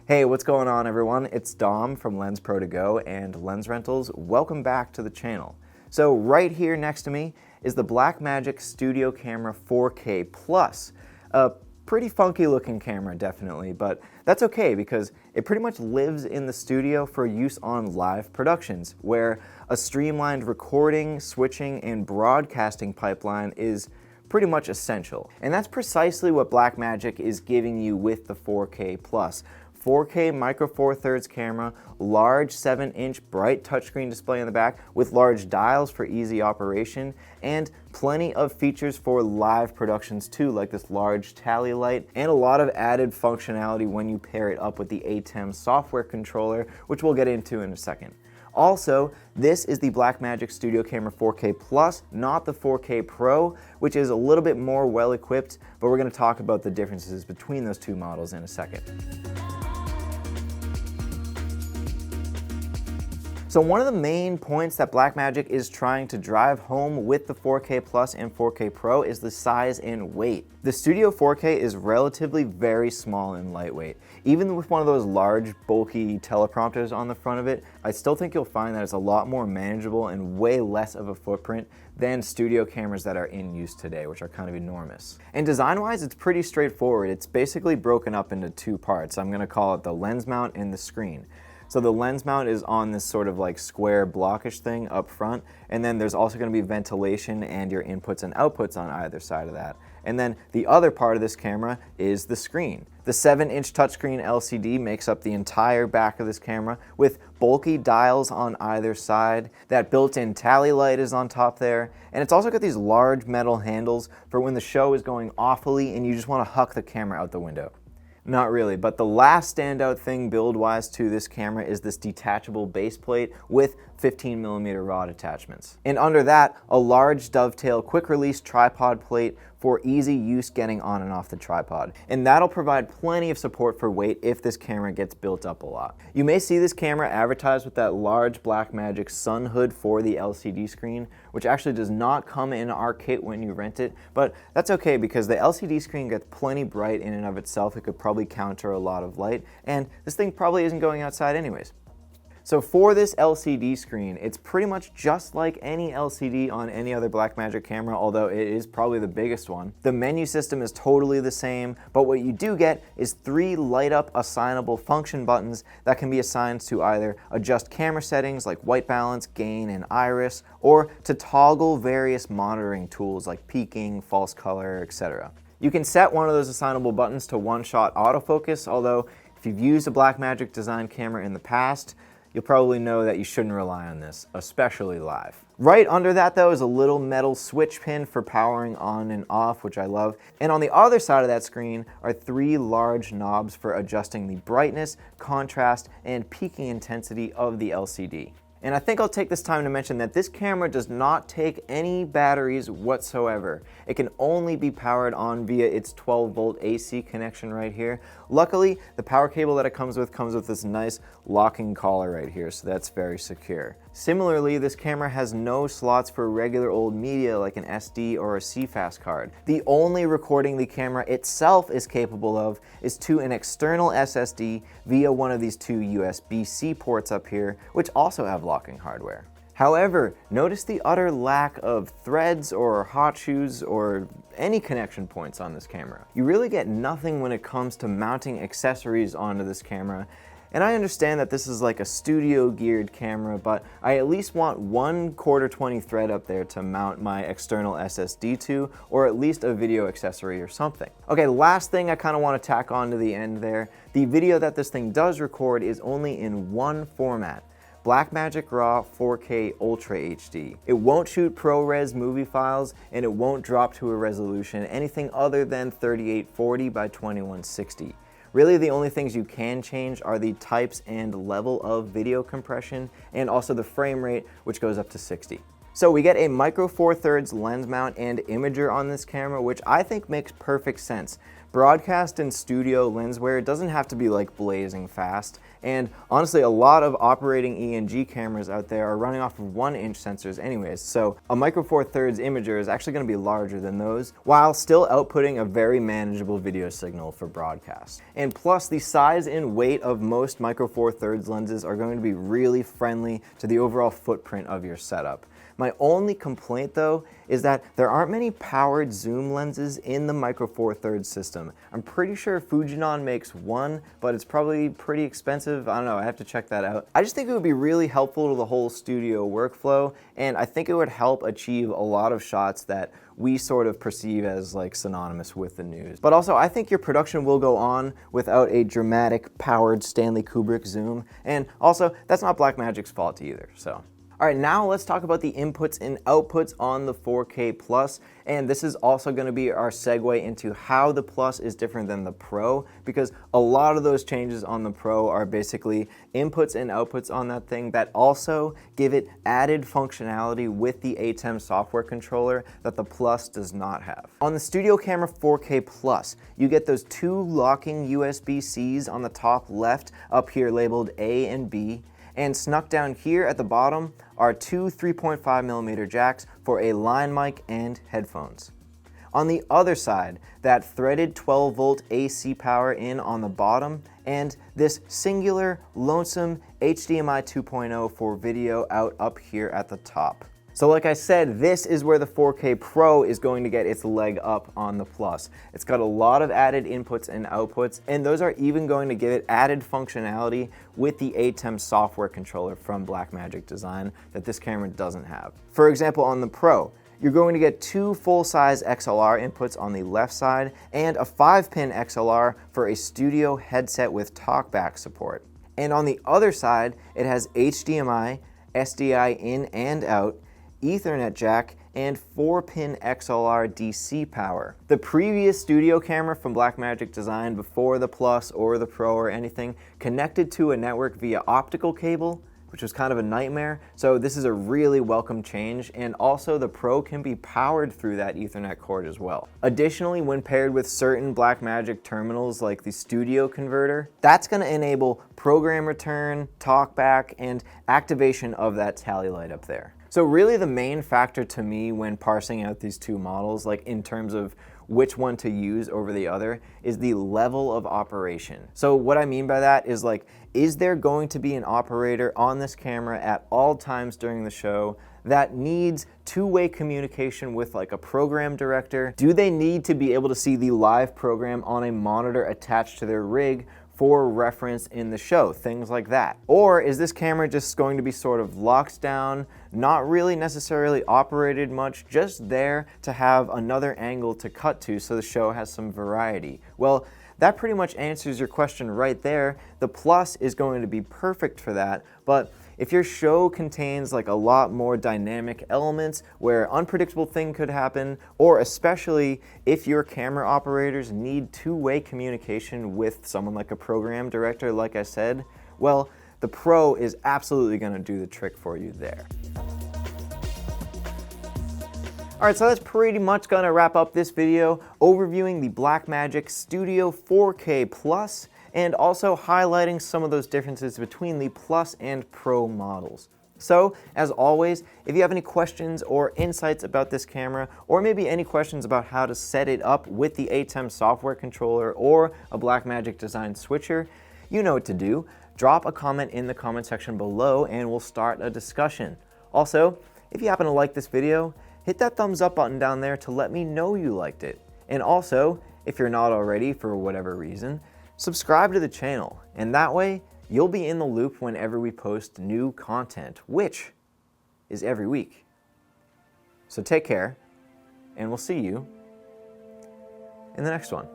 Hey, what's going on everyone? It's Dom from Lensprotogo and Lens Rentals. Welcome back to the channel. So right here next to me is the Blackmagic Studio Camera 4K Plus. A pretty funky looking camera definitely, but that's okay because it pretty much lives in the studio for use on live productions where a streamlined recording, switching, and broadcasting pipeline is pretty much essential. And that's precisely what Blackmagic is giving you with the 4K Plus. 4K micro four thirds camera, large 7-inch bright touchscreen display in the back with large dials for easy operation, and plenty of features for live productions too, like this large tally light, and a lot of added functionality when you pair it up with the ATEM software controller, which we'll get into in a second. Also, this is the Blackmagic Studio Camera 4K Plus, not the 4K Pro, which is a little bit more well equipped, but we're going to talk about the differences between those two models in a second. So one of the main points that Blackmagic is trying to drive home with the 4K Plus and 4K Pro is the size and weight. The Studio 4K is relatively very small and lightweight. Even with one of those large, bulky teleprompters on the front of it, I still think you'll find that it's a lot more manageable and way less of a footprint than studio cameras that are in use today, which are kind of enormous. And design-wise, it's pretty straightforward. It's basically broken up into two parts. I'm gonna call it the lens mount and the screen. So the lens mount is on this sort of like square blockish thing up front, and then there's also going to be ventilation and your inputs and outputs on either side of that. And then the other part of this camera is the screen. The 7-inch touchscreen LCD makes up the entire back of this camera with bulky dials on either side. That built-in tally light is on top there, and it's also got these large metal handles for when the show is going awfully and you just want to huck the camera out the window. Not really, but the last standout thing build-wise to this camera is this detachable base plate with 15mm rod attachments. And under that, a large dovetail quick-release tripod plate for easy use getting on and off the tripod. And that'll provide plenty of support for weight if this camera gets built up a lot. You may see this camera advertised with that large Blackmagic sun hood for the LCD screen, which actually does not come in our kit when you rent it, but that's okay because the LCD screen gets plenty bright in and of itself. It could probably counter a lot of light, and this thing probably isn't going outside anyways. So for this LCD screen, it's pretty much just like any LCD on any other Blackmagic camera, although it is probably the biggest one. The menu system is totally the same, but what you do get is 3 light-up assignable function buttons that can be assigned to either adjust camera settings like white balance, gain, and iris, or to toggle various monitoring tools like peaking, false color, etc. You can set one of those assignable buttons to one-shot autofocus, although if you've used a Blackmagic Design camera in the past, you'll probably know that you shouldn't rely on this, especially live. Right under that though is a little metal switch pin for powering on and off, which I love. And on the other side of that screen are 3 large knobs for adjusting the brightness, contrast, and peaking intensity of the LCD. And I think I'll take this time to mention that this camera does not take any batteries whatsoever. It can only be powered on via its 12-volt AC connection right here. Luckily, the power cable that it comes with this nice locking collar right here, so that's very secure. Similarly, this camera has no slots for regular old media like an SD or a CFast card. The only recording the camera itself is capable of is to an external SSD via one of these 2 USB-C ports up here, which also have locking hardware. However, notice the utter lack of threads or hot shoes or any connection points on this camera. You really get nothing when it comes to mounting accessories onto this camera. And I understand that this is like a studio geared camera, but I at least want 1 1/4-20 thread up there to mount my external SSD to, or at least a video accessory or something. Okay, last thing I kind of want to tack on to the end there. The video that this thing does record is only in one format. Blackmagic RAW 4K Ultra HD. It won't shoot ProRes movie files, and it won't drop to a resolution anything other than 3840 by 2160. Really, the only things you can change are the types and level of video compression, and also the frame rate, which goes up to 60. So we get a micro four thirds lens mount and imager on this camera, which I think makes perfect sense. broadcast and studio lenswear doesn't have to be like blazing fast, and honestly a lot of operating ENG cameras out there are running off of 1-inch sensors anyways, so a Micro Four Thirds imager is actually going to be larger than those, while still outputting a very manageable video signal for broadcast. And plus, the size and weight of most Micro Four Thirds lenses are going to be really friendly to the overall footprint of your setup. My only complaint though is that there aren't many powered zoom lenses in the Micro Four Thirds system. I'm pretty sure Fujinon makes one, but it's probably pretty expensive. I don't know, I have to check that out. I just think it would be really helpful to the whole studio workflow, and I think it would help achieve a lot of shots that we sort of perceive as like synonymous with the news. But also, I think your production will go on without a dramatic powered Stanley Kubrick zoom, and also that's not Blackmagic's fault either, so. All right, now let's talk about the inputs and outputs on the 4K Plus, and this is also going to be our segue into how the Plus is different than the Pro, because a lot of those changes on the Pro are basically inputs and outputs on that thing that also give it added functionality with the ATEM software controller that the Plus does not have. On the Studio Camera 4K Plus, you get those two locking USB-Cs on the top left up here labeled A and B, and snuck down here at the bottom are two 3.5mm jacks for a line mic and headphones. On the other side, that threaded 12-volt AC power in on the bottom, and this singular, lonesome HDMI 2.0 for video out up here at the top. So like I said, this is where the 4K Pro is going to get its leg up on the Plus. It's got a lot of added inputs and outputs, and those are even going to give it added functionality with the ATEM software controller from Blackmagic Design that this camera doesn't have. For example, on the Pro, you're going to get two full-size XLR inputs on the left side and a 5-pin XLR for a studio headset with talkback support. And on the other side, it has HDMI, SDI in and out, Ethernet jack, and 4-pin XLR DC power. The previous studio camera from Blackmagic Design before the Plus or the Pro or anything connected to a network via optical cable, which was kind of a nightmare, so this is a really welcome change, and also the Pro can be powered through that Ethernet cord as well. Additionally, when paired with certain Blackmagic terminals like the Studio Converter, that's going to enable program return, talkback, and activation of that tally light up there. So really the main factor to me when parsing out these two models, like in terms of which one to use over the other, is the level of operation. So what I mean by that is like, is there going to be an operator on this camera at all times during the show that needs two-way communication with like a program director? Do they need to be able to see the live program on a monitor attached to their rig for reference in the show, things like that? Or is this camera just going to be sort of locked down, not really necessarily operated much, just there to have another angle to cut to so the show has some variety? Well, that pretty much answers your question right there. The Plus is going to be perfect for that, but if your show contains like a lot more dynamic elements where unpredictable thing could happen, or especially if your camera operators need two-way communication with someone like a program director, like I said, well, the Pro is absolutely going to do the trick for you there. Alright, so that's pretty much going to wrap up this video overviewing the Blackmagic Studio 4K Plus, and also highlighting some of those differences between the Plus and Pro models. So, as always, if you have any questions or insights about this camera, or maybe any questions about how to set it up with the ATEM software controller or a Blackmagic Design switcher, you know what to do. Drop a comment in the comment section below and we'll start a discussion. Also, if you happen to like this video, hit that thumbs up button down there to let me know you liked it. And also, if you're not already for whatever reason, subscribe to the channel, and that way you'll be in the loop whenever we post new content, which is every week. So take care, and we'll see you in the next one.